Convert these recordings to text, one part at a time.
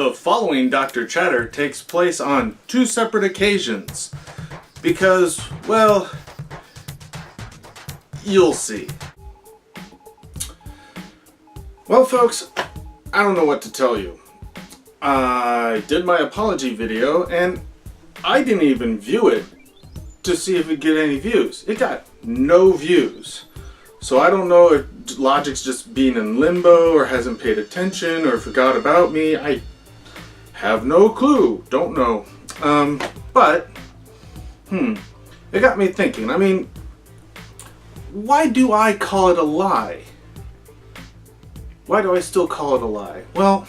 The following Dr. Chatter takes place on two separate occasions because, well, you'll see. Well, folks, I don't know what to tell you. I did my apology video and I didn't even view it to see if it'd get any views. It got no views. So I don't know if Logic's just being in limbo or hasn't paid attention or forgot about me. I have no clue. Don't know. But it got me thinking. I mean, why do I call it a lie? Why do I still call it a lie? Well,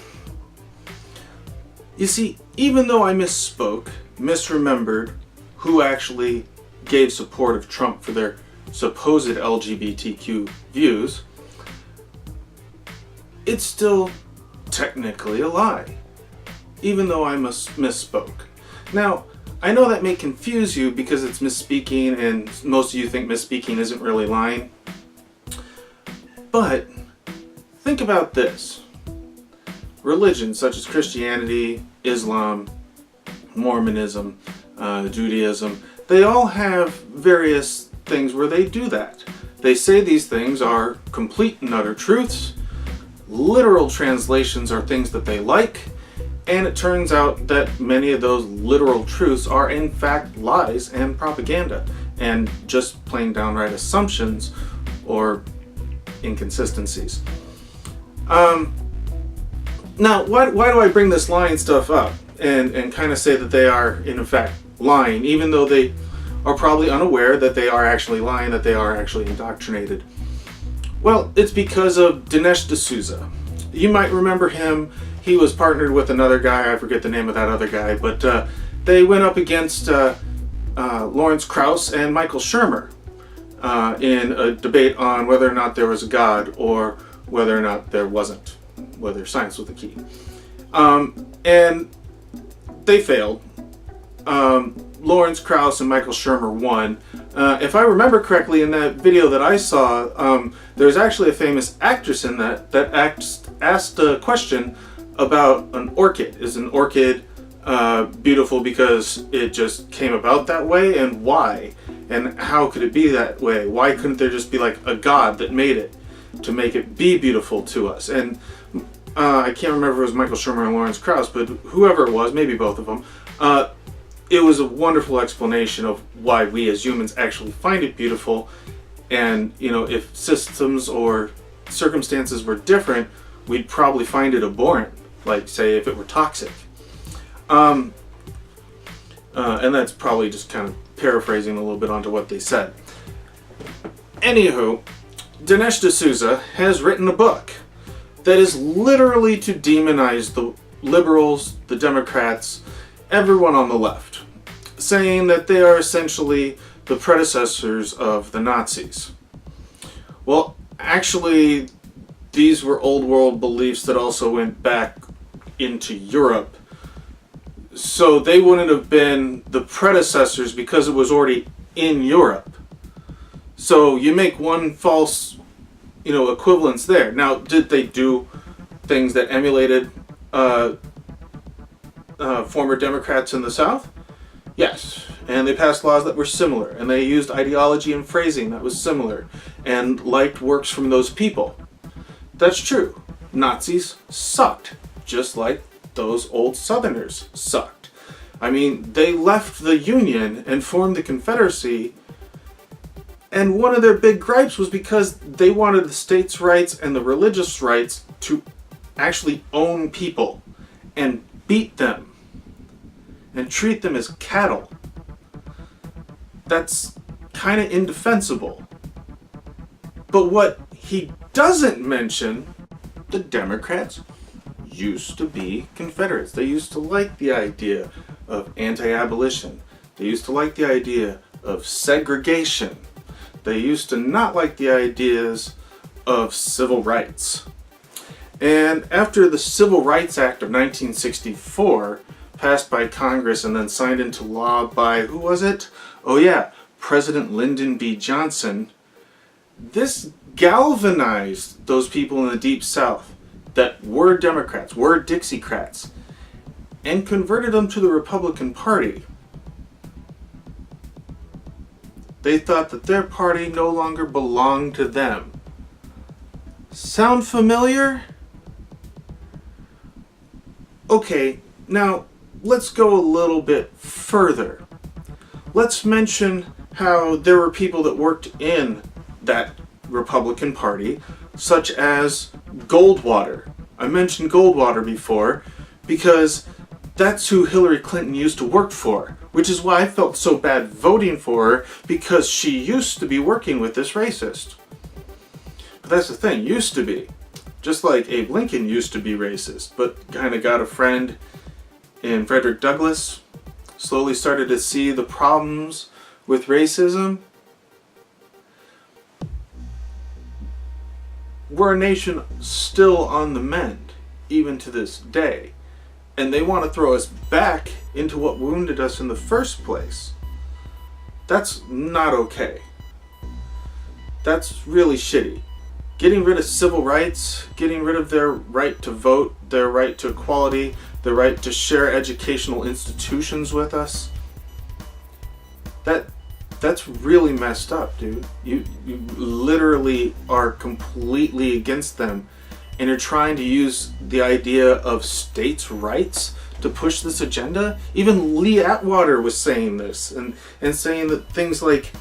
you see, even though I misspoke, misremembered who actually gave support of Trump for their supposed LGBTQ views, it's still technically a lie, even though I misspoke. Now, I know that may confuse you because it's misspeaking and most of you think misspeaking isn't really lying, but think about this. Religions such as Christianity, Islam, Mormonism, Judaism, they all have various things where they do that. They say these things are complete and utter truths. Literal translations are things that they like, and it turns out that many of those literal truths are in fact lies and propaganda and just plain downright assumptions or inconsistencies. Now, why do I bring this lying stuff up and kind of say that they are in fact lying, even though they are probably unaware that they are actually lying, that they are actually indoctrinated? Well, it's because of Dinesh D'Souza. You might remember him. He was partnered with another guy, I forget the name of that other guy, but they went up against Lawrence Krauss and Michael Shermer in a debate on whether or not there was a God or whether or not there wasn't, whether science was the key. And they failed. Lawrence Krauss and Michael Shermer won. If I remember correctly, in that video that I saw, there's actually a famous actress in that asked a question about an orchid. Is an orchid beautiful because it just came about that way, and why? And how could it be that way? Why couldn't there just be like a god that made it to make it be beautiful to us? And I can't remember if it was Michael Shermer and Lawrence Krauss, but whoever it was, maybe both of them, it was a wonderful explanation of why we as humans actually find it beautiful. And, you know, if systems or circumstances were different, we'd probably find it abhorrent, like, say, if it were toxic. And that's probably just kind of paraphrasing a little bit onto what they said. Anywho, Dinesh D'Souza has written a book that is literally to demonize the liberals, the Democrats, everyone on the left, saying that they are essentially the predecessors of the Nazis. Well, actually, these were old world beliefs that also went back into Europe. So they wouldn't have been the predecessors because it was already in Europe. So you make one false, equivalence there. Now, did they do things that emulated former Democrats in the South? Yes. And they passed laws that were similar, and they used ideology and phrasing that was similar, and liked works from those people. That's true. Nazis sucked, just like those old Southerners sucked. I mean, they left the Union and formed the Confederacy, and one of their big gripes was because they wanted the states' rights and the religious rights to actually own people and beat them and treat them as cattle. That's kind of indefensible. But what he doesn't mention, the Democrats used to be Confederates. They used to like the idea of anti-abolition. They used to like the idea of segregation. They used to not like the ideas of civil rights. And after the Civil Rights Act of 1964, passed by Congress and then signed into law by, who was it? Oh yeah, President Lyndon B. Johnson. This galvanized those people in the Deep South that were Democrats, were Dixiecrats, and converted them to the Republican Party. They thought that their party no longer belonged to them. Sound familiar? Okay, now let's go a little bit further. Let's mention how there were people that worked in that Republican Party, such as Goldwater. I mentioned Goldwater before because that's who Hillary Clinton used to work for, which is why I felt so bad voting for her, because she used to be working with this racist. But that's the thing, used to be. Just like Abe Lincoln used to be racist, but kind of got a friend in Frederick Douglass, slowly started to see the problems with racism. We're a nation still on the mend, even to this day. And they want to throw us back into what wounded us in the first place. That's not okay. That's really shitty. Getting rid of civil rights, getting rid of their right to vote, their right to equality, their right to share educational institutions with us. That's really messed up, dude. You literally are completely against them, and you're trying to use the idea of states' rights to push this agenda. Even Lee Atwater was saying this, and saying that things like,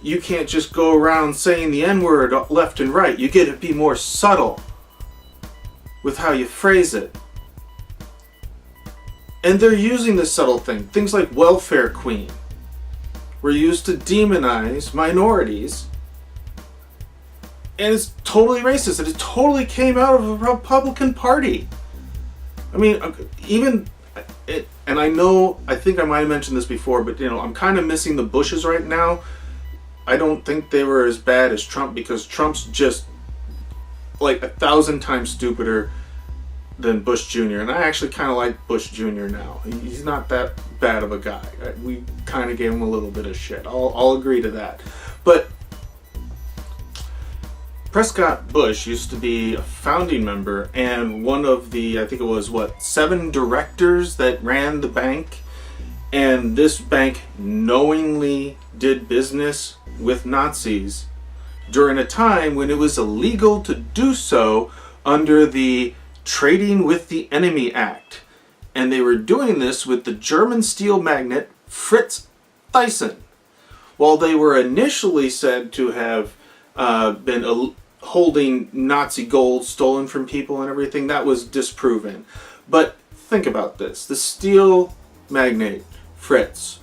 you can't just go around saying the N-word left and right. You get to be more subtle with how you phrase it. And they're using this subtle thing. Things like welfare queen were used to demonize minorities. And it's totally racist. It totally came out of the Republican Party. I mean, even... and I think I might have mentioned this before, but I'm kind of missing the Bushes right now. I don't think they were as bad as Trump, because Trump's just like 1,000 times stupider than Bush Jr. And I actually kind of like Bush Jr. now. He's not that bad of a guy. We kind of gave him a little bit of shit. I'll agree to that. But Prescott Bush used to be a founding member and one of the, I think it was 7 directors that ran the bank. And this bank knowingly did business with Nazis during a time when it was illegal to do so under the Trading with the Enemy Act. And they were doing this with the German steel magnate Fritz Thyssen. While they were initially said to have been holding Nazi gold stolen from people and everything, that was disproven. But think about this. The steel magnate Fritz,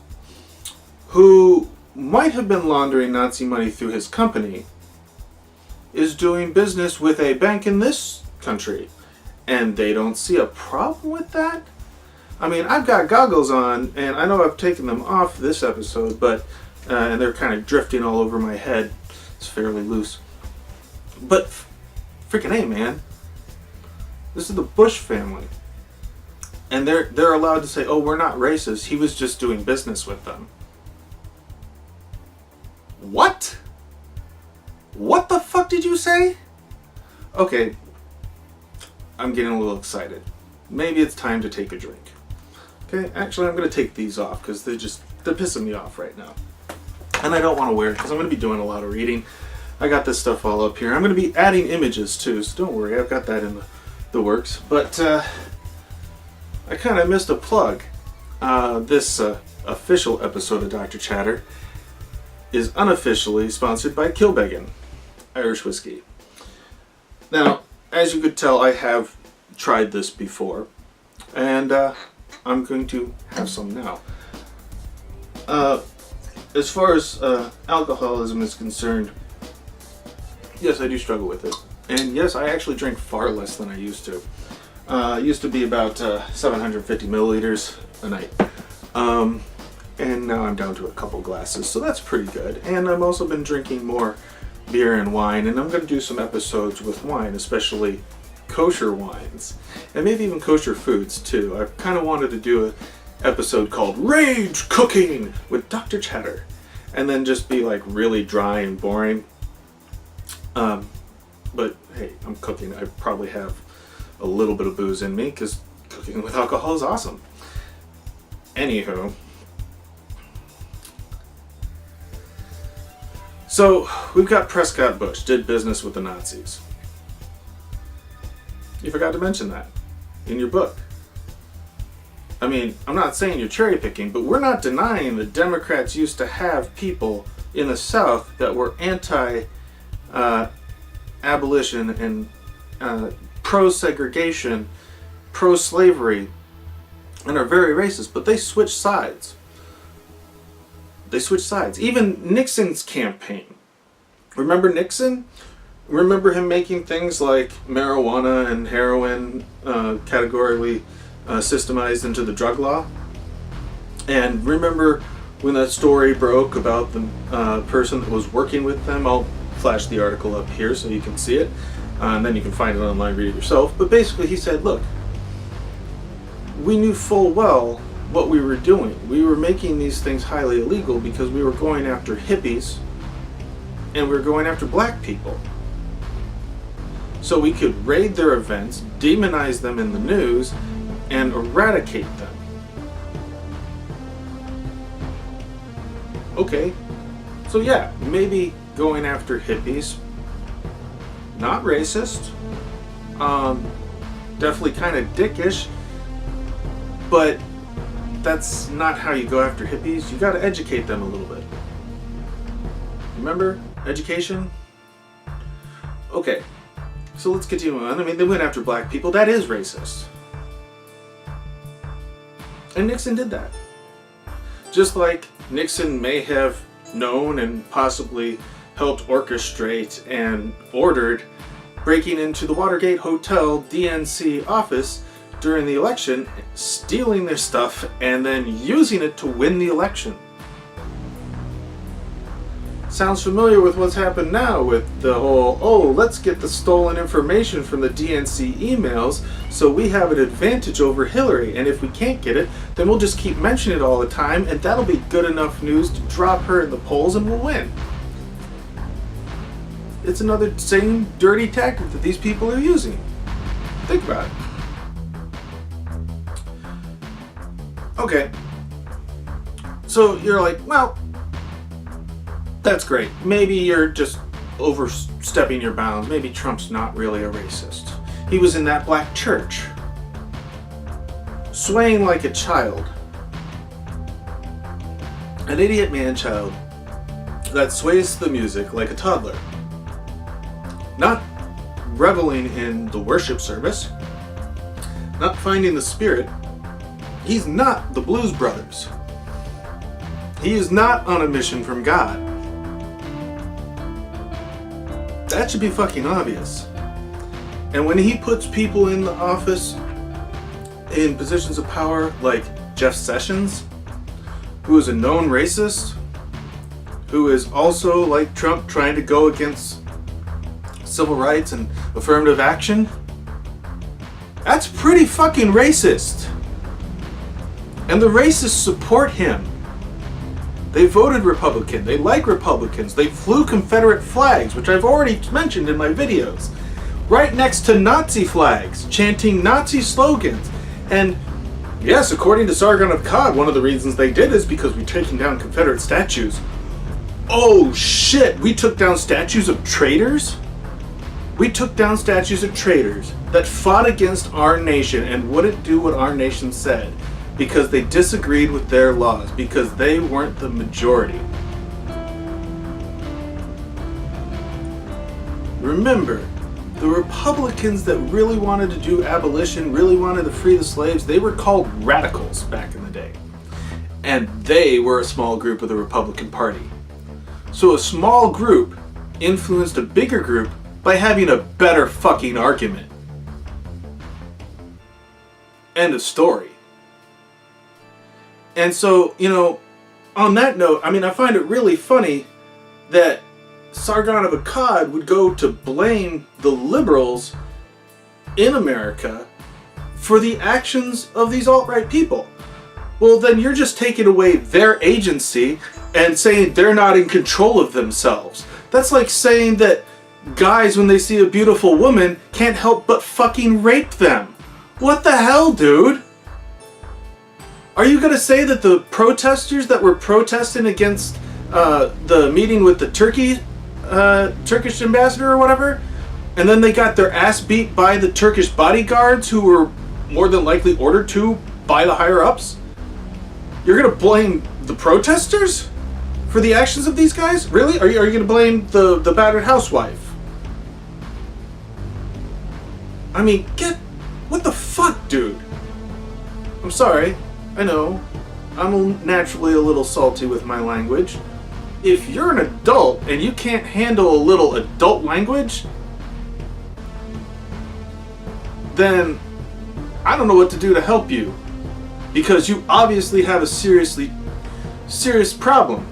who might have been laundering Nazi money through his company, is doing business with a bank in this country, and they don't see a problem with that? I mean, I've got goggles on, and I know I've taken them off this episode, but and they're kind of drifting all over my head. It's fairly loose. But freaking A, man. This is the Bush family. And they're allowed to say, oh, we're not racist. He was just doing business with them. What? What the fuck did you say? Okay. I'm getting a little excited. Maybe it's time to take a drink. Okay, actually I'm going to take these off because they're pissing me off right now. And I don't want to wear it because I'm going to be doing a lot of reading. I got this stuff all up here. I'm going to be adding images too, so don't worry. I've got that in the works. But I kind of missed a plug. This official episode of Dr. Chatter is unofficially sponsored by Kilbeggan Irish Whiskey. Now, as you could tell, I have tried this before, and I'm going to have some now. As far as alcoholism is concerned, yes, I do struggle with it. And yes, I actually drink far less than I used to. It used to be about 750 milliliters a night. And now I'm down to a couple glasses, so that's pretty good. And I've also been drinking more beer and wine, and I'm going to do some episodes with wine, especially kosher wines, and maybe even kosher foods too. I kind of wanted to do an episode called Rage Cooking with Dr. Chatter, and then just be like really dry and boring. But hey, I'm cooking. I probably have a little bit of booze in me because cooking with alcohol is awesome. Anywho. So, we've got Prescott Bush, did business with the Nazis. You forgot to mention that in your book. I mean, I'm not saying you're cherry picking, but we're not denying that Democrats used to have people in the South that were anti-abolition and pro-segregation, pro-slavery, and are very racist, but they switched sides. They switched sides. Even Nixon's campaign. Remember Nixon? Remember him making things like marijuana and heroin categorically systemized into the drug law? And remember when that story broke about the person that was working with them? I'll flash the article up here so you can see it. And then you can find it online, read it yourself. But basically he said, look, we knew full well what we were doing. We were making these things highly illegal because we were going after hippies and we were going after black people. So we could raid their events, demonize them in the news, and eradicate them. Okay, so yeah, maybe going after hippies, not racist, definitely kind of dickish, but that's not how you go after hippies. You got to educate them a little bit. Remember? Education? Okay, so let's continue on. I mean, they went after black people. That is racist. And Nixon did that. Just like Nixon may have known and possibly helped orchestrate and ordered breaking into the Watergate Hotel DNC office during the election, stealing their stuff, and then using it to win the election. Sounds familiar with what's happened now with the whole, oh, let's get the stolen information from the DNC emails so we have an advantage over Hillary, and if we can't get it, then we'll just keep mentioning it all the time, and that'll be good enough news to drop her in the polls and we'll win. It's another same dirty tactic that these people are using. Think about it. Okay, so you're like, well, that's great. Maybe you're just overstepping your bounds. Maybe Trump's not really a racist. He was in that black church, swaying like a child. An idiot man-child that sways to the music like a toddler. Not reveling in the worship service, not finding the spirit. He's not the Blues Brothers. He is not on a mission from God. That should be fucking obvious. And when he puts people in the office in positions of power like Jeff Sessions, who is a known racist, who is also, like Trump, trying to go against civil rights and affirmative action, that's pretty fucking racist. And the racists support him. They voted Republican. They like Republicans. They flew Confederate flags, which I've already mentioned in my videos, right next to Nazi flags, chanting Nazi slogans. And yes, according to Sargon of Akkad, one of the reasons they did is because we're taking down Confederate statues. Oh shit, we took down statues of traitors? We took down statues of traitors that fought against our nation and wouldn't do what our nation said, because they disagreed with their laws, because they weren't the majority. Remember, the Republicans that really wanted to do abolition, really wanted to free the slaves, they were called radicals back in the day. And they were a small group of the Republican Party. So a small group influenced a bigger group by having a better fucking argument. End of story. And so, you know, on that note, I mean, I find it really funny that Sargon of Akkad would go to blame the liberals in America for the actions of these alt-right people. Well, then you're just taking away their agency and saying they're not in control of themselves. That's like saying that guys, when they see a beautiful woman, can't help but fucking rape them. What the hell, dude? Are you going to say that the protesters that were protesting against the meeting with the Turkish ambassador or whatever, and then they got their ass beat by the Turkish bodyguards who were more than likely ordered to by the higher-ups? You're going to blame the protesters for the actions of these guys? Really? Are you going to blame the battered housewife? I mean, what the fuck, dude? I'm sorry. I know. I'm naturally a little salty with my language. If you're an adult and you can't handle a little adult language, then I don't know what to do to help you. Because you obviously have a serious problem.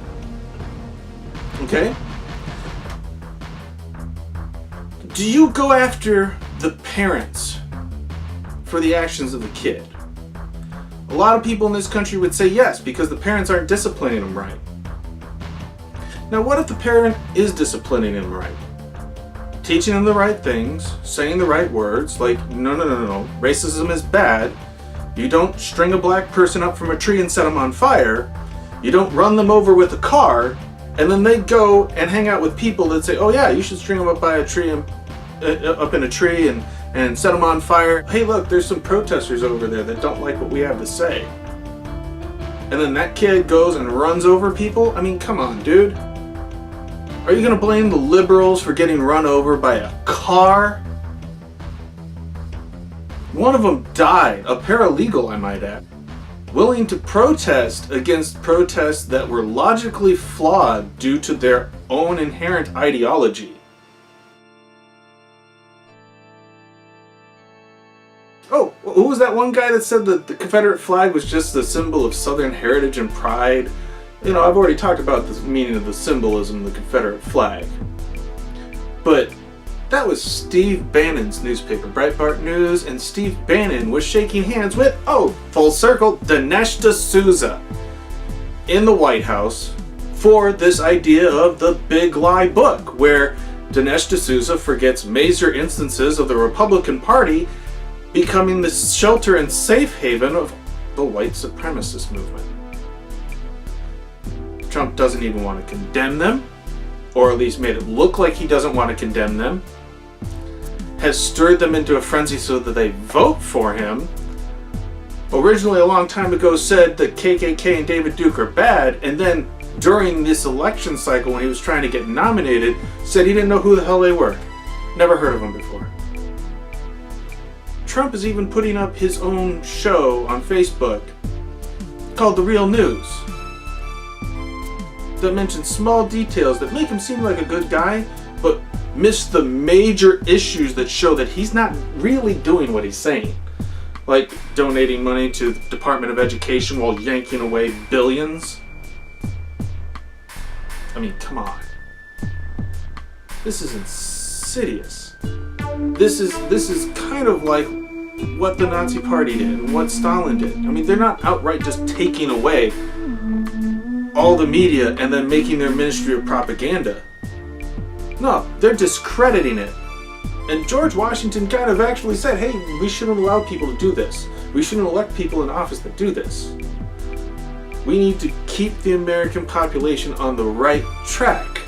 Okay? Do you go after the parents for the actions of the kid? A lot of people in this country would say yes, because the parents aren't disciplining them right. Now, what if the parent is disciplining them right? Teaching them the right things, saying the right words, like, no, racism is bad. You don't string a black person up from a tree and set them on fire. You don't run them over with a car, and then they go and hang out with people that say, oh yeah, you should string them up by a tree and up in a tree and set them on fire. Hey, look, there's some protesters over there that don't like what we have to say. And then that kid goes and runs over people? I mean, come on, dude. Are you gonna blame the liberals for getting run over by a car? One of them died, a paralegal, I might add, willing to protest against protests that were logically flawed due to their own inherent ideology. Oh, who was that one guy that said that the Confederate flag was just a symbol of Southern heritage and pride? You know, I've already talked about the meaning of the symbolism of the Confederate flag. But that was Steve Bannon's newspaper, Breitbart News, and Steve Bannon was shaking hands with, oh, full circle, Dinesh D'Souza in the White House for this idea of the Big Lie book, where Dinesh D'Souza forgets major instances of the Republican Party becoming the shelter and safe haven of the white supremacist movement. Trump doesn't even want to condemn them, or at least made it look like he doesn't want to condemn them, has stirred them into a frenzy so that they vote for him, originally a long time ago said that KKK and David Duke are bad, and then during this election cycle when he was trying to get nominated, said he didn't know who the hell they were. Never heard of them before. Trump is even putting up his own show on Facebook called The Real News that mentions small details that make him seem like a good guy, but miss the major issues that show that he's not really doing what he's saying. Like donating money to the Department of Education while yanking away billions. I mean, come on. This is insidious. This is kind of like what the Nazi Party did and what Stalin did. I mean, they're not outright just taking away all the media and then making their ministry of propaganda. No, they're discrediting it. And George Washington kind of actually said, hey, we shouldn't allow people to do this. We shouldn't elect people in office that do this. We need to keep the American population on the right track.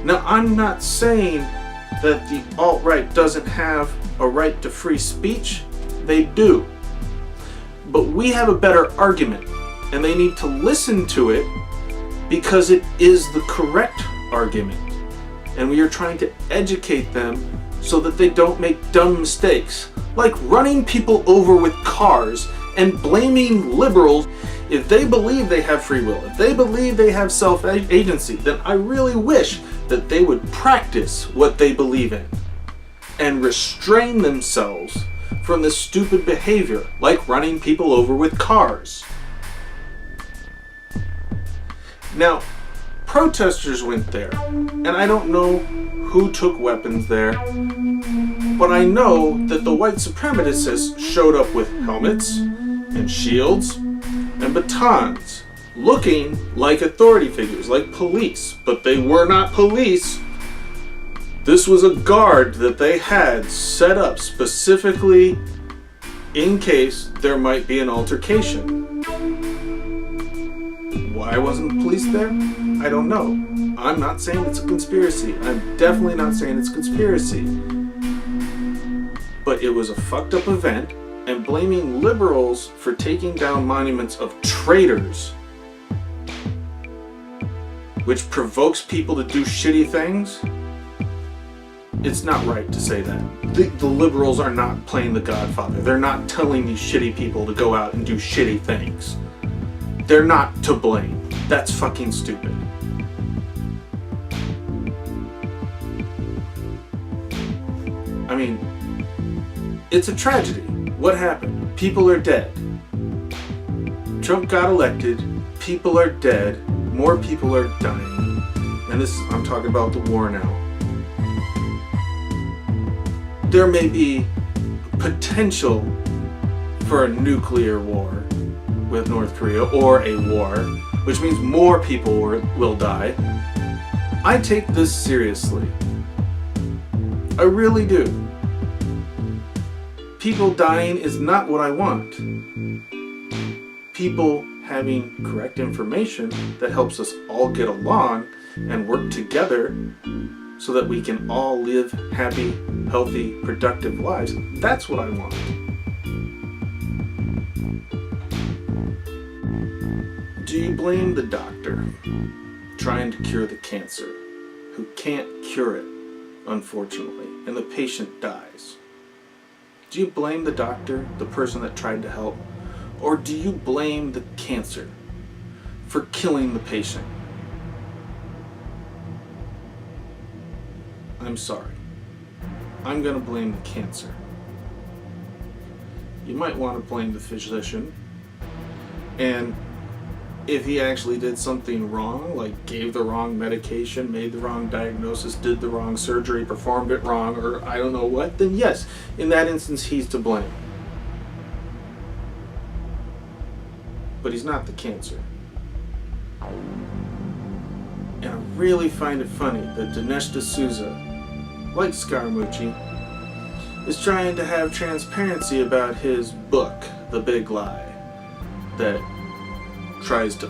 Now, I'm not saying that the alt-right doesn't have a right to free speech. They do. But we have a better argument, and they need to listen to it because it is the correct argument. And we are trying to educate them so that they don't make dumb mistakes, like running people over with cars and blaming liberals. If they believe they have free will, if they believe they have self-agency, then I really wish that they would practice what they believe in and restrain themselves from this stupid behavior, like running people over with cars. Now, protesters went there, and I don't know who took weapons there, but I know that the white supremacists showed up with helmets and shields and batons, looking like authority figures, like police, but they were not police. This was a guard that they had set up specifically in case there might be an altercation. Why wasn't the police there? I don't know. I'm not saying it's a conspiracy. I'm definitely not saying it's a conspiracy. But it was a fucked up event, and blaming liberals for taking down monuments of traitors, which provokes people to do shitty things, it's not right to say that. The liberals are not playing the Godfather. They're not telling these shitty people to go out and do shitty things. They're not to blame. That's fucking stupid. I mean, it's a tragedy. What happened? People are dead. Trump got elected. People are dead. More people are dying. And I'm talking about the war now. There may be potential for a nuclear war with North Korea, or a war, which means more people will die. I take this seriously. I really do. People dying is not what I want. People having correct information that helps us all get along and work together so that we can all live happy, healthy, productive lives. That's what I want. Do you blame the doctor trying to cure the cancer, who can't cure it, unfortunately, and the patient dies? Do you blame the doctor, the person that tried to help, or do you blame the cancer for killing the patient? I'm sorry. I'm going to blame the cancer. You might want to blame the physician, and if he actually did something wrong, like gave the wrong medication, made the wrong diagnosis, did the wrong surgery, performed it wrong, or I don't know what, then yes, in that instance, he's to blame. But he's not the cancer. And I really find it funny that Dinesh D'Souza, like Scaramucci, is trying to have transparency about his book, The Big Lie, that tries to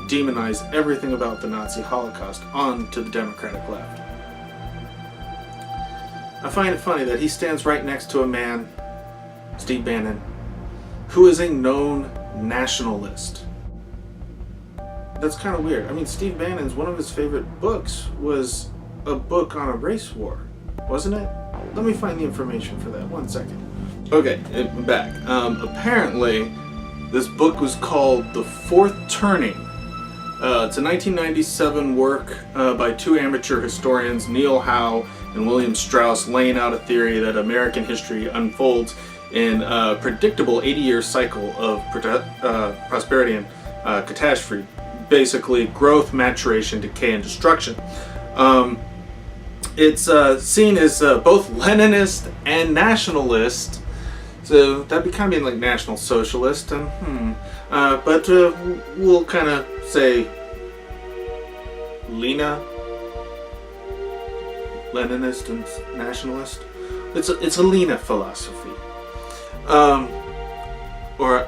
demonize everything about the Nazi Holocaust onto the Democratic left. I find it funny that he stands right next to a man, Steve Bannon, who is a known nationalist. That's kind of weird. I mean, Steve Bannon's, one of his favorite books was a book on a race war, wasn't it? Let me find the information for that. 1 second. Okay, I'm back. Apparently, this book was called The Fourth Turning. It's a 1997 work by two amateur historians, Neil Howe and William Strauss, laying out a theory that American history unfolds in a predictable 80-year cycle of prosperity and catastrophe. Basically, growth, maturation, decay, and destruction. It's seen as both Leninist and nationalist. So that'd be kind of being like National Socialist, and but we'll kind of say Leninist and nationalist. It's a Lena philosophy, or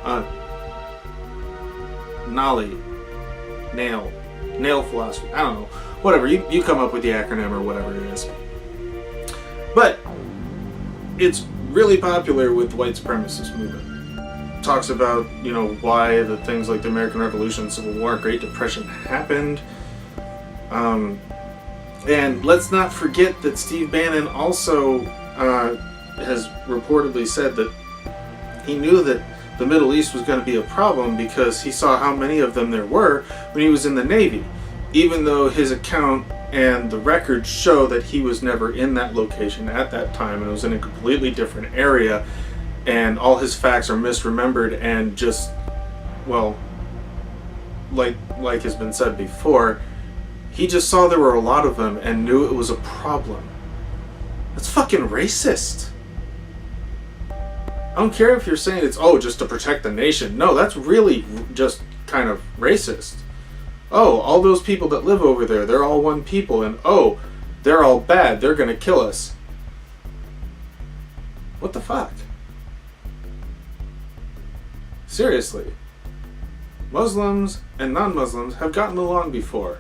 nail philosophy. I don't know. Whatever, you come up with the acronym or whatever it is. But it's really popular with the white supremacist movement. Talks about, why the things like the American Revolution, Civil War, Great Depression happened. And let's not forget that Steve Bannon also has reportedly said that he knew that the Middle East was going to be a problem because he saw how many of them there were when he was in the Navy, even though his account and the records show that he was never in that location at that time and was in a completely different area, and all his facts are misremembered and just, well, like has been said before, he just saw there were a lot of them and knew it was a problem. That's fucking racist. I don't care if you're saying it's, just to protect the nation. No, that's really just kind of racist. All those people that live over there, they're all one people, and they're all bad, they're gonna kill us. What the fuck? Seriously. Muslims and non-Muslims have gotten along before.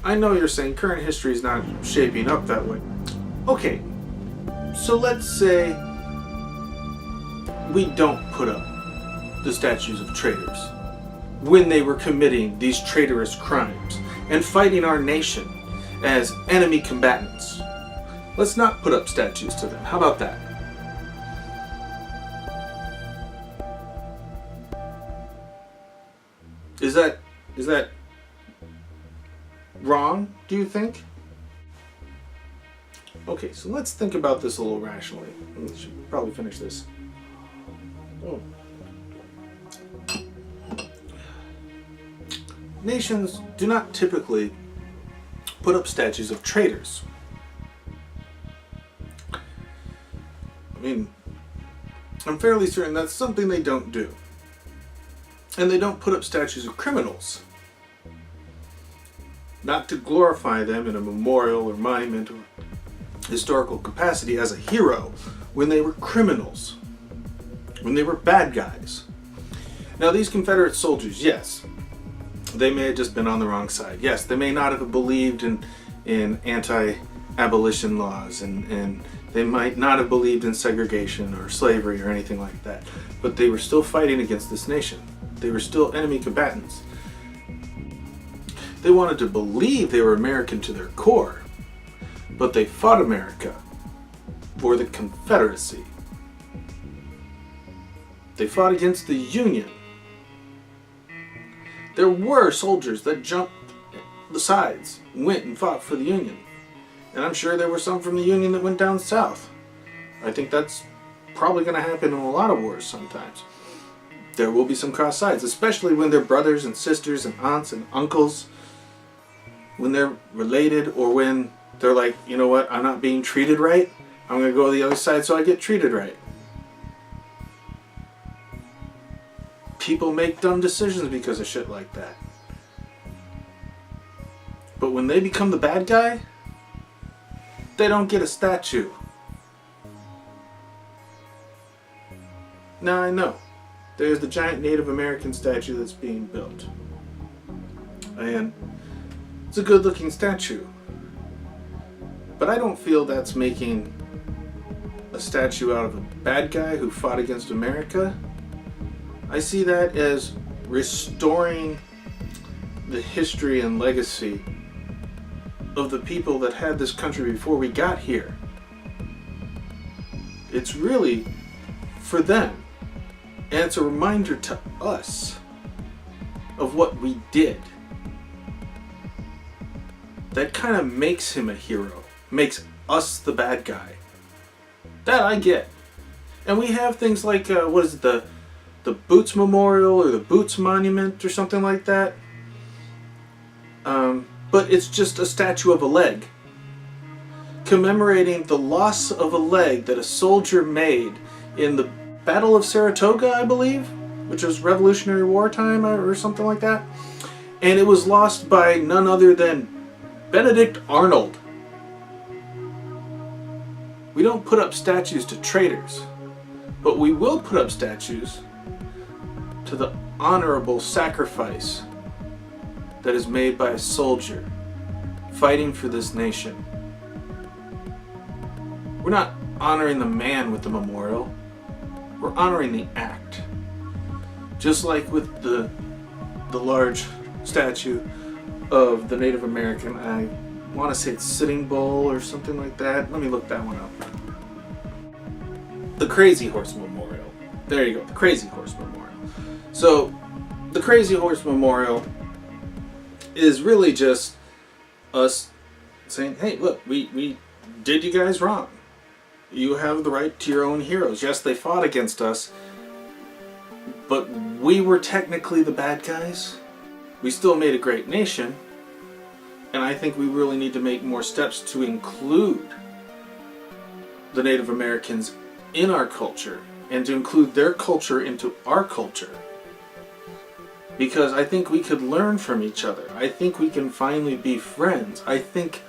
I know you're saying current history is not shaping up that way. Okay, so let's say we don't put up the statues of traitors when they were committing these traitorous crimes and fighting our nation as enemy combatants. Let's not put up statues to them. How about that? Is that wrong, do you think? Okay, so let's think about this a little rationally. We should probably finish this. Nations do not typically put up statues of traitors. I mean, I'm fairly certain that's something they don't do. And they don't put up statues of criminals. Not to glorify them in a memorial or monument or historical capacity as a hero when they were criminals, when they were bad guys. Now these Confederate soldiers, yes, they may have just been on the wrong side. Yes, they may not have believed in anti-abolition laws and they might not have believed in segregation or slavery or anything like that. But they were still fighting against this nation. They were still enemy combatants. They wanted to believe they were American to their core, but they fought America for the Confederacy. They fought against the Union. There were soldiers that jumped the sides, went and fought for the Union. And I'm sure there were some from the Union that went down south. I think that's probably going to happen in a lot of wars sometimes. There will be some cross sides, especially when they're brothers and sisters and aunts and uncles, when they're related, or when they're like, you know what, I'm not being treated right, I'm going to go to the other side so I get treated right. People make dumb decisions because of shit like that. But when they become the bad guy, they don't get a statue. Now I know there's the giant Native American statue that's being built. And it's a good looking statue. But I don't feel that's making a statue out of a bad guy who fought against America. I see that as restoring the history and legacy of the people that had this country before we got here. It's really for them. And it's a reminder to us of what we did. That kind of makes him a hero. Makes us the bad guy. That I get. And we have things like, what is it, the Boots Memorial or the Boots Monument or something like that. But it's just a statue of a leg. Commemorating the loss of a leg that a soldier made in the Battle of Saratoga, I believe, which was Revolutionary War time or something like that. And it was lost by none other than Benedict Arnold. We don't put up statues to traitors, but we will put up statues to the honorable sacrifice that is made by a soldier fighting for this nation. We're not honoring the man with the memorial. We're honoring the act. Just like with the large statue of the Native American, I want to say it's Sitting Bull or something like that. Let me look that one up. The Crazy Horse Memorial. There you go, the Crazy Horse Memorial. So, the Crazy Horse Memorial is really just us saying, hey, look, we did you guys wrong. You have the right to your own heroes. Yes, they fought against us, but we were technically the bad guys. We still made a great nation, and I think we really need to make more steps to include the Native Americans in our culture and to include their culture into our culture. Because I think we could learn from each other. I think we can finally be friends. I think,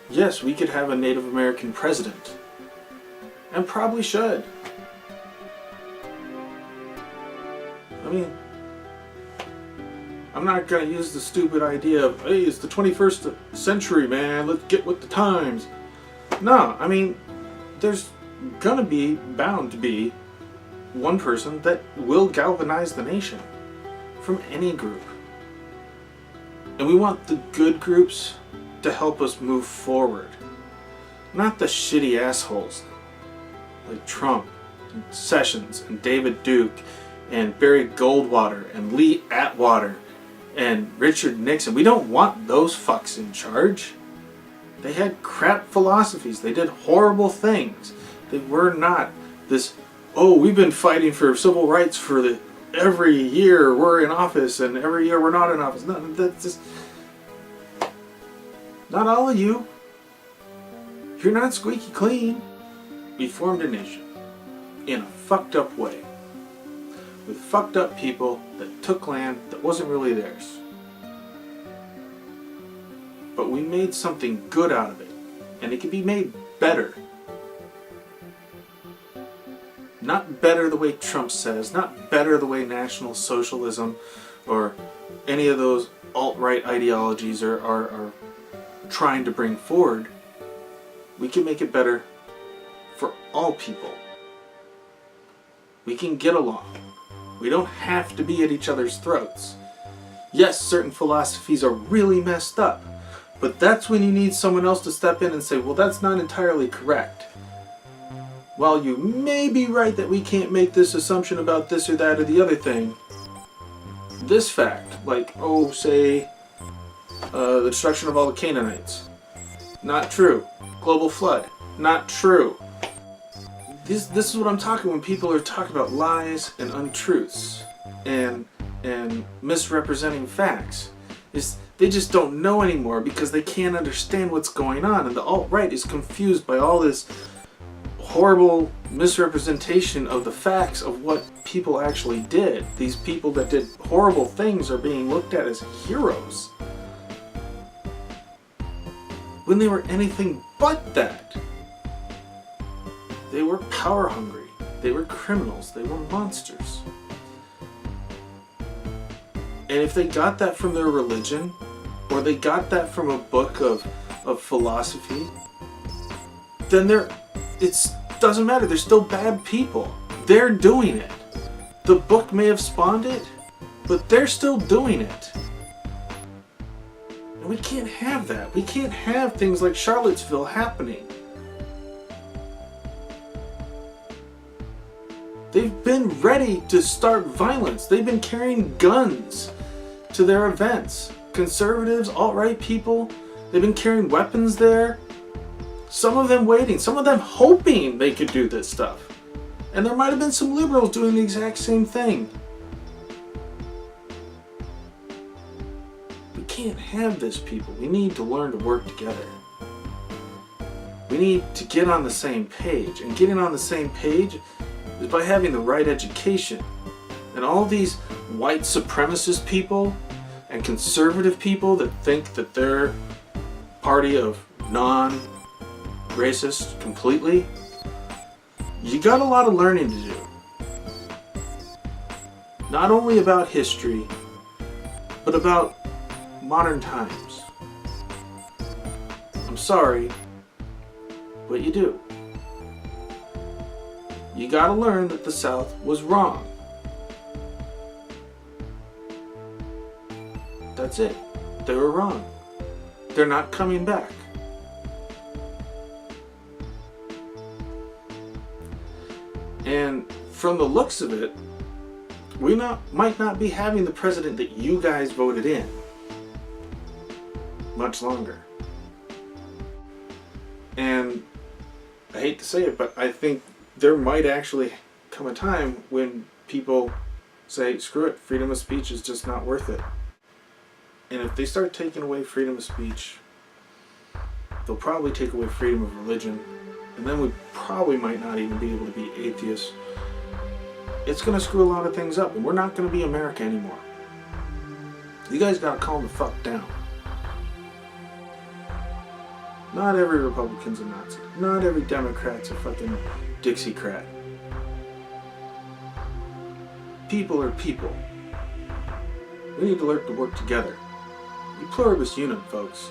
yes, we could have a Native American president. And probably should. I mean, I'm not going to use the stupid idea of, hey, it's the 21st century, man, let's get with the times. No, I mean, there's going to be, bound to be, one person that will galvanize the nation from any group. And we want the good groups to help us move forward. Not the shitty assholes like Trump and Sessions and David Duke and Barry Goldwater and Lee Atwater and Richard Nixon. We don't want those fucks in charge. They had crap philosophies. They did horrible things. They were not this, oh, we've been fighting for civil rights for every year we're in office and every year we're not in office. No, that's just... Not all of you. You're not squeaky clean. We formed a nation in a fucked up way, with fucked up people that took land that wasn't really theirs. But we made something good out of it, and it can be made better. Not better the way Trump says, not better the way National Socialism or any of those alt-right ideologies are trying to bring forward. We can make it better for all people. We can get along. We don't have to be at each other's throats. Yes, certain philosophies are really messed up, but that's when you need someone else to step in and say, well, that's not entirely correct. While you may be right that we can't make this assumption about this or that or the other thing, this fact, like, oh, say, the destruction of all the Canaanites, not true. Global flood, not true. This is what I'm talking when people are talking about lies and untruths and misrepresenting facts. Is they just don't know anymore because they can't understand what's going on, and the alt-right is confused by all this horrible misrepresentation of the facts of what people actually did. These people that did horrible things are being looked at as heroes when they were anything but that. They were power hungry. They were criminals. They were monsters. And if they got that from their religion, or they got that from a book of philosophy, then it doesn't matter. They're still bad people. They're doing it. The book may have spawned it, but they're still doing it. And we can't have that. We can't have things like Charlottesville happening. They've been ready to start violence. They've been carrying guns to their events. Conservatives, alt-right people, they've been carrying weapons there. Some of them waiting, some of them hoping they could do this stuff. And there might have been some liberals doing the exact same thing. We can't have this, people. We need to learn to work together. We need to get on the same page. And getting on the same page is by having the right education. And all these white supremacist people and conservative people that think that they're party of non-racist completely, you got a lot of learning to do. Not only about history, but about modern times. I'm sorry, but you do. You gotta learn that the South was wrong. That's it. They were wrong. They're not coming back. And from the looks of it, we might not be having the president that you guys voted in much longer. And I hate to say it, but I think there might actually come a time when people say, screw it, freedom of speech is just not worth it. And if they start taking away freedom of speech, they'll probably take away freedom of religion, and then we probably might not even be able to be atheists. It's going to screw a lot of things up, and we're not going to be America anymore. You guys got to calm the fuck down. Not every Republican's a Nazi. Not every Democrat's a fucking Dixiecrat. people are people. We need to learn to work together. E pluribus unum, folks.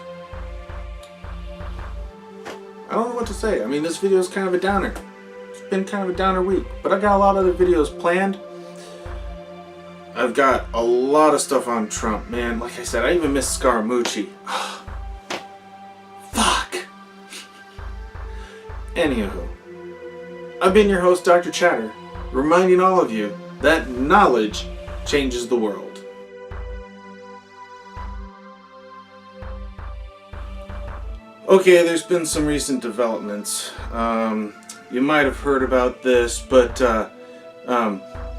I don't know what to say. I mean, this video is kind of a downer. It's been kind of a downer week, but I got a lot of other videos planned. I've got a lot of stuff on Trump, man. Like I said, I even missed Scaramucci. Fuck. Anywho, I've been your host, Dr. Chatter, reminding all of you that knowledge changes the world. Okay, there's been some recent developments. You might have heard about this, but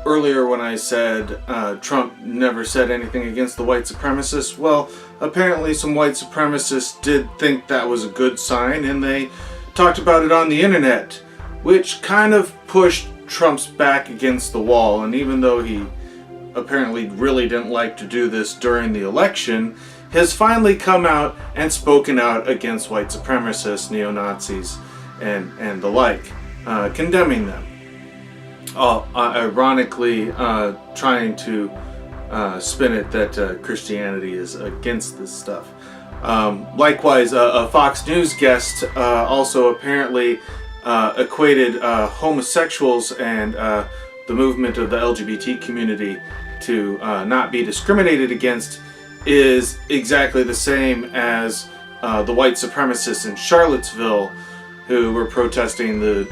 earlier when I said Trump never said anything against the white supremacists, well, apparently some white supremacists did think that was a good sign, and they talked about it on the internet, which kind of pushed Trump's back against the wall. And even though he apparently really didn't like to do this during the election, has finally come out and spoken out against white supremacists, neo-Nazis, and the like, condemning them. Ironically, trying to spin it that Christianity is against this stuff. Likewise, a Fox News guest also apparently equated homosexuals and the movement of the LGBT community to not be discriminated against is exactly the same as the white supremacists in Charlottesville who were protesting the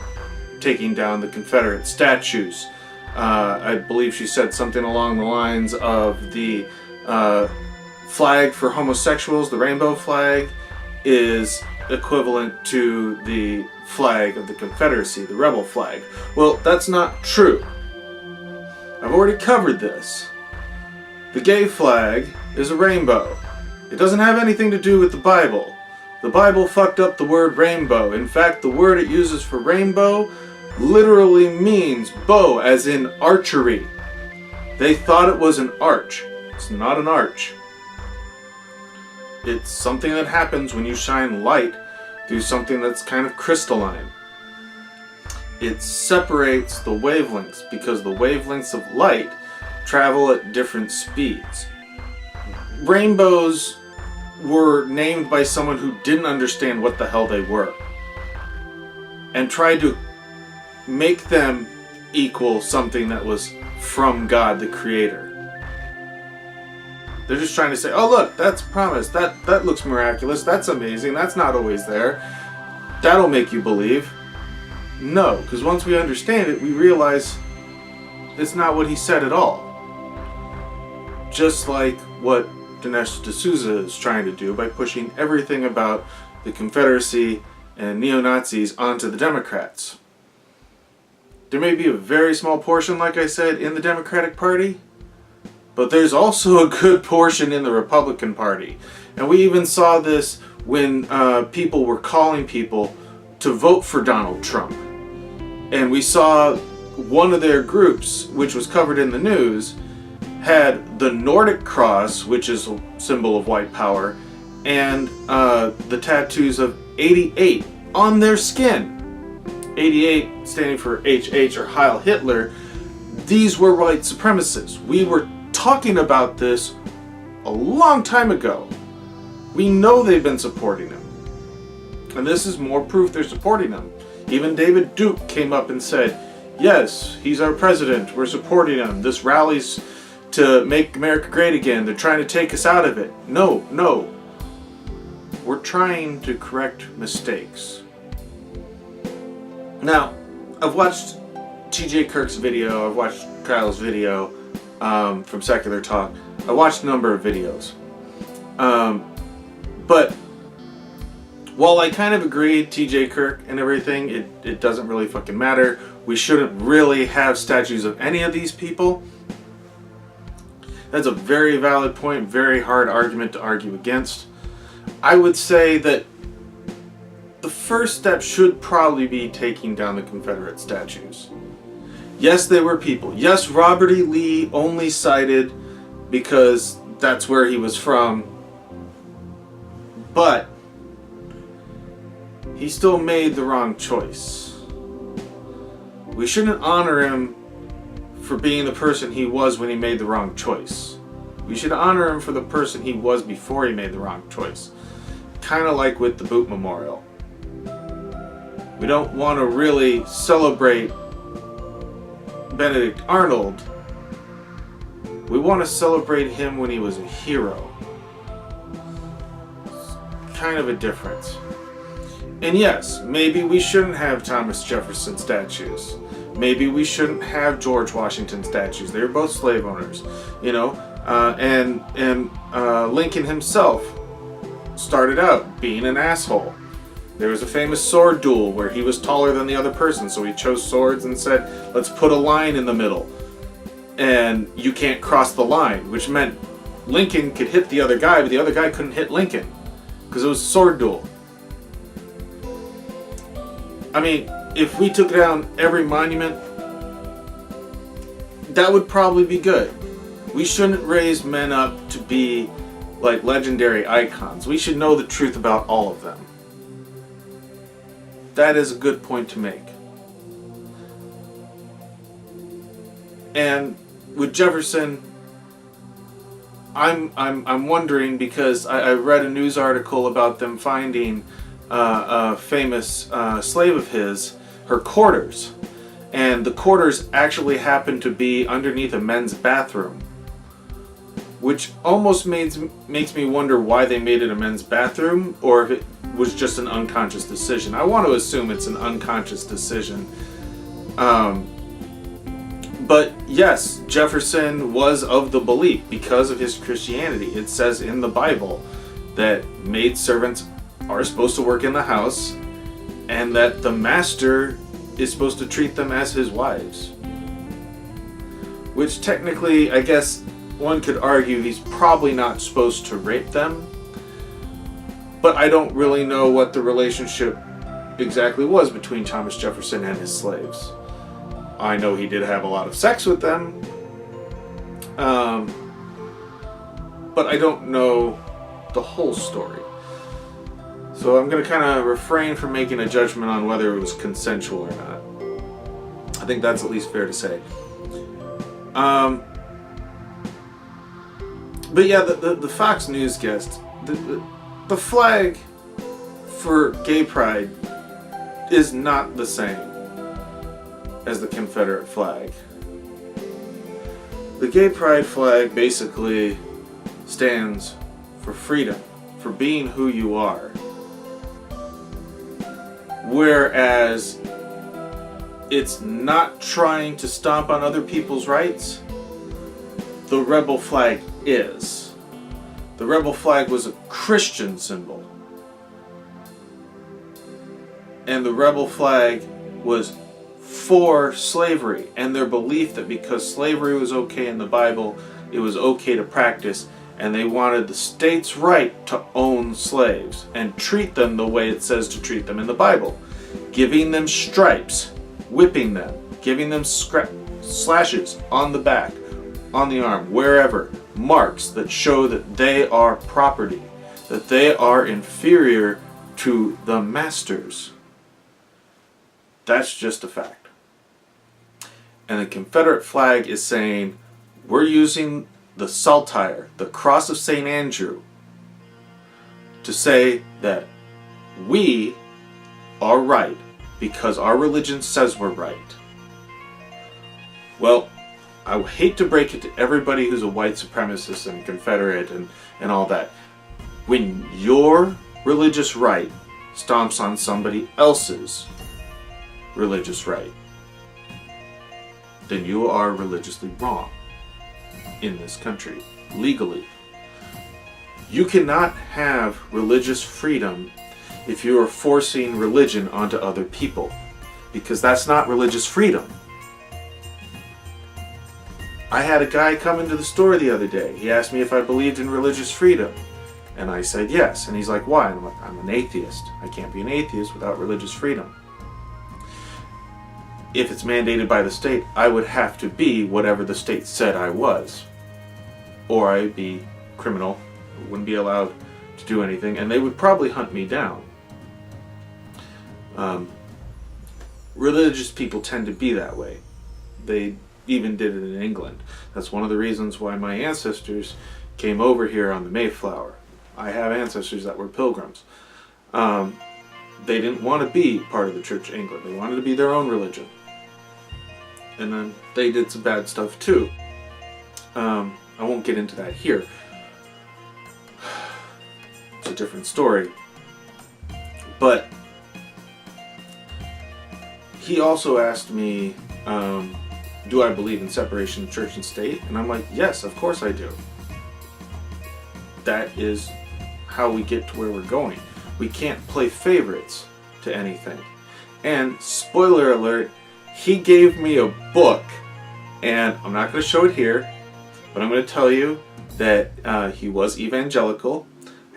taking down the Confederate statues. I believe she said something along the lines of the flag for homosexuals, the rainbow flag, is equivalent to the flag of the Confederacy, the rebel flag. Well, that's not true. I've already covered this. The gay flag is a rainbow. It doesn't have anything to do with the Bible. The Bible fucked up the word rainbow. In fact, the word it uses for rainbow literally means bow, as in archery. They thought it was an arch. It's not an arch. It's something that happens when you shine light through something that's kind of crystalline. It separates the wavelengths because the wavelengths of light travel at different speeds. Rainbows were named by someone who didn't understand what the hell they were and tried to make them equal something that was from God, the Creator. They're just trying to say, oh look, that's promise, that looks miraculous, that's amazing, that's not always there, that'll make you believe. No, because once we understand it, we realize it's not what he said at all. Just like what Dinesh D'Souza is trying to do by pushing everything about the Confederacy and neo-Nazis onto the Democrats. There may be a very small portion, like I said, in the Democratic Party, but there's also a good portion in the Republican Party. And we even saw this when people were calling people to vote for Donald Trump. And we saw one of their groups, which was covered in the news, had the Nordic cross, which is a symbol of white power, and the tattoos of 88 on their skin. 88 standing for HH or Heil Hitler. These were white supremacists. We were talking about this a long time ago. We know they've been supporting him. And this is more proof they're supporting him. Even David Duke came up and said, yes, he's our president, we're supporting him. This rally's to make America great again. They're trying to take us out of it. No. We're trying to correct mistakes. Now, I've watched TJ Kirk's video, I've watched Kyle's video from Secular Talk. I watched a number of videos. But while I kind of agree, TJ Kirk and everything, it doesn't really fucking matter. We shouldn't really have statues of any of these people. That's a very valid point, very hard argument to argue against. I would say that the first step should probably be taking down the Confederate statues. Yes, they were people. Yes, Robert E. Lee only cited because that's where he was from. But he still made the wrong choice. We shouldn't honor him for being the person he was when he made the wrong choice. We should honor him for the person he was before he made the wrong choice. Kind of like with the Boot Memorial. We don't want to really celebrate Benedict Arnold. We want to celebrate him when he was a hero. It's kind of a difference. And yes, maybe we shouldn't have Thomas Jefferson statues. Maybe we shouldn't have George Washington statues. They were both slave owners, you know. And Lincoln himself started out being an asshole. There was a famous sword duel where he was taller than the other person, so he chose swords and said, let's put a line in the middle. And you can't cross the line, which meant Lincoln could hit the other guy, but the other guy couldn't hit Lincoln because it was a sword duel. I mean, if we took down every monument, that would probably be good. We shouldn't raise men up to be like legendary icons. We should know the truth about all of them. That is a good point to make. And with Jefferson, I'm wondering, because I read a news article about them finding a famous slave of his, her quarters, and the quarters actually happened to be underneath a men's bathroom, which almost makes me wonder why they made it a men's bathroom, or if it was just an unconscious decision. I want to assume it's an unconscious decision. But yes, Jefferson was of the belief, because of his Christianity. It says in the Bible that maidservants are supposed to work in the house, and that the master is supposed to treat them as his wives. Which technically, I guess one could argue he's probably not supposed to rape them. But I don't really know what the relationship exactly was between Thomas Jefferson and his slaves. I know he did have a lot of sex with them. But I don't know the whole story. So I'm going to kind of refrain from making a judgment on whether it was consensual or not. I think that's at least fair to say. But yeah, the Fox News guest, the flag for gay pride is not the same as the Confederate flag. The gay pride flag basically stands for freedom, for being who you are. Whereas it's not trying to stomp on other people's rights, the rebel flag is. The rebel flag was a Christian symbol. And the rebel flag was for slavery, and their belief that because slavery was okay in the Bible, it was okay to practice, and they wanted the state's right to own slaves and treat them the way it says to treat them in the Bible. Giving them stripes, whipping them, giving them slashes on the back, on the arm, wherever, marks that show that they are property, that they are inferior to the masters. That's just a fact. And the Confederate flag is saying, we're using the saltire, the cross of St. Andrew, to say that we are right because our religion says we're right. Well, I hate to break it to everybody who's a white supremacist and Confederate and all that. When your religious right stomps on somebody else's religious right, then you are religiously wrong in this country, legally. You cannot have religious freedom if you are forcing religion onto other people, because that's not religious freedom. I had a guy come into the store the other day. He asked me if I believed in religious freedom, and I said yes. And he's like, why? And I'm like, I'm an atheist. I can't be an atheist without religious freedom. If it's mandated by the state, I would have to be whatever the state said I was, or I'd be criminal, wouldn't be allowed to do anything, and they would probably hunt me down. Religious people tend to be that way. They even did it in England. That's one of the reasons why my ancestors came over here on the Mayflower. I have ancestors that were pilgrims. They didn't want to be part of the Church of England. They wanted to be their own religion. And then they did some bad stuff too. I won't get into that here. It's a different story. But he also asked me, do I believe in separation of church and state? And I'm like, yes, of course I do. That is how we get to where we're going. We can't play favorites to anything. And spoiler alert, he gave me a book, and I'm not going to show it here, but I'm going to tell you that he was evangelical.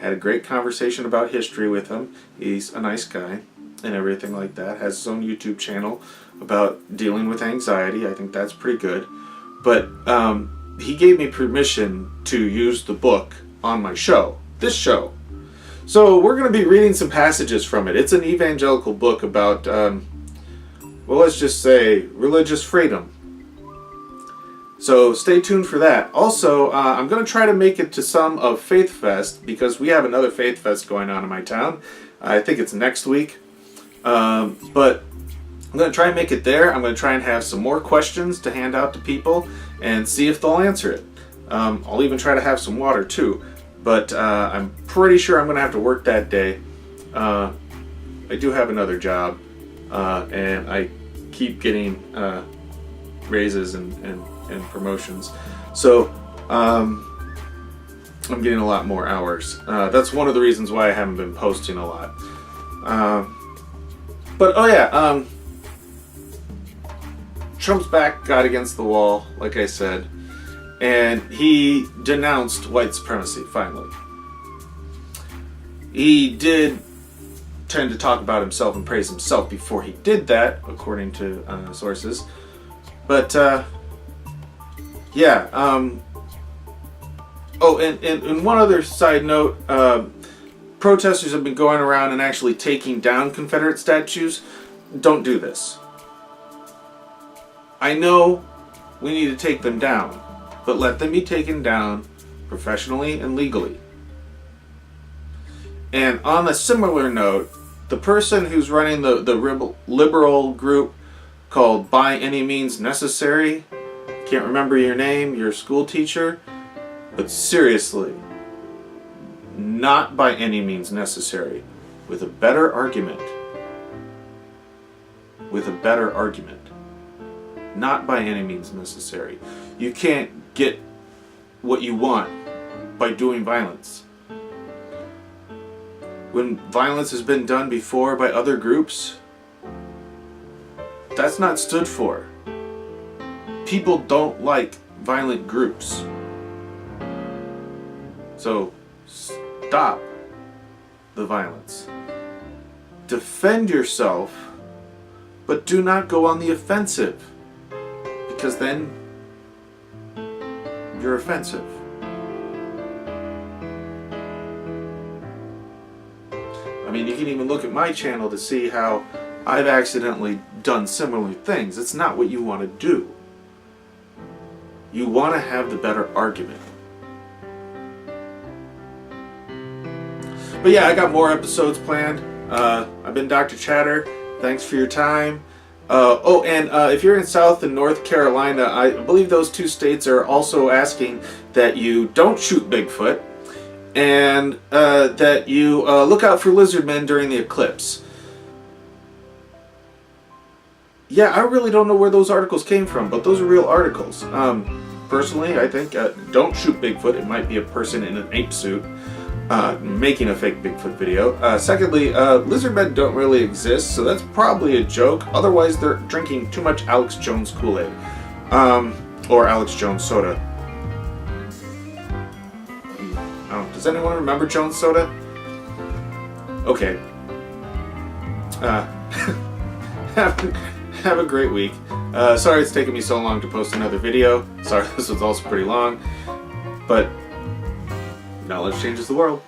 Had a great conversation about history with him. He's a nice guy and everything like that. Has his own YouTube channel about dealing with anxiety. I think that's pretty good. But he gave me permission to use the book on my show, this show. So we're going to be reading some passages from it. It's an evangelical book about, well, let's just say religious freedom. So stay tuned for that. Also, I'm going to try to make it to some of Faith Fest, because we have another Faith Fest going on in my town. I think it's next week. But I'm going to try and make it there. I'm going to try and have some more questions to hand out to people and see if they'll answer it. I'll even try to have some water too. But I'm pretty sure I'm going to have to work that day. I do have another job. And I keep getting raises and promotions. So I'm getting a lot more hours. That's one of the reasons why I haven't been posting a lot. But oh yeah, Trump's back got against the wall, like I said, and he denounced white supremacy finally. He did tend to talk about himself and praise himself before he did that, according to sources. But yeah. Oh, and one other side note, protesters have been going around and actually taking down Confederate statues. Don't do this. I know we need to take them down, but let them be taken down professionally and legally. And on a similar note, the person who's running the liberal group called By Any Means Necessary, can't remember your name, you're a school teacher, but seriously, not by any means necessary, with a better argument. With a better argument. Not by any means necessary. You can't get what you want by doing violence. When violence has been done before by other groups, that's not stood for. People don't like violent groups. So stop the violence. Defend yourself, but do not go on the offensive, because then you're offensive. I mean, you can even look at my channel to see how I've accidentally done similar things. It's not what you want to do. You want to have the better argument. But yeah, I got more episodes planned. I've been Dr. Chatter. Thanks for your time. If you're in South and North Carolina, I believe those two states are also asking that you don't shoot Bigfoot, and that you look out for lizardmen during the eclipse. Yeah, I really don't know where those articles came from, but those are real articles. Personally, I think don't shoot Bigfoot. It might be a person in an ape suit making a fake Bigfoot video. Secondly, lizardmen don't really exist, so that's probably a joke. Otherwise, they're drinking too much Alex Jones Kool-Aid. Or Alex Jones soda. Does anyone remember Jones soda? Okay. Have a great week. Sorry it's taken me so long to post another video. Sorry this was also pretty long. But knowledge changes the world.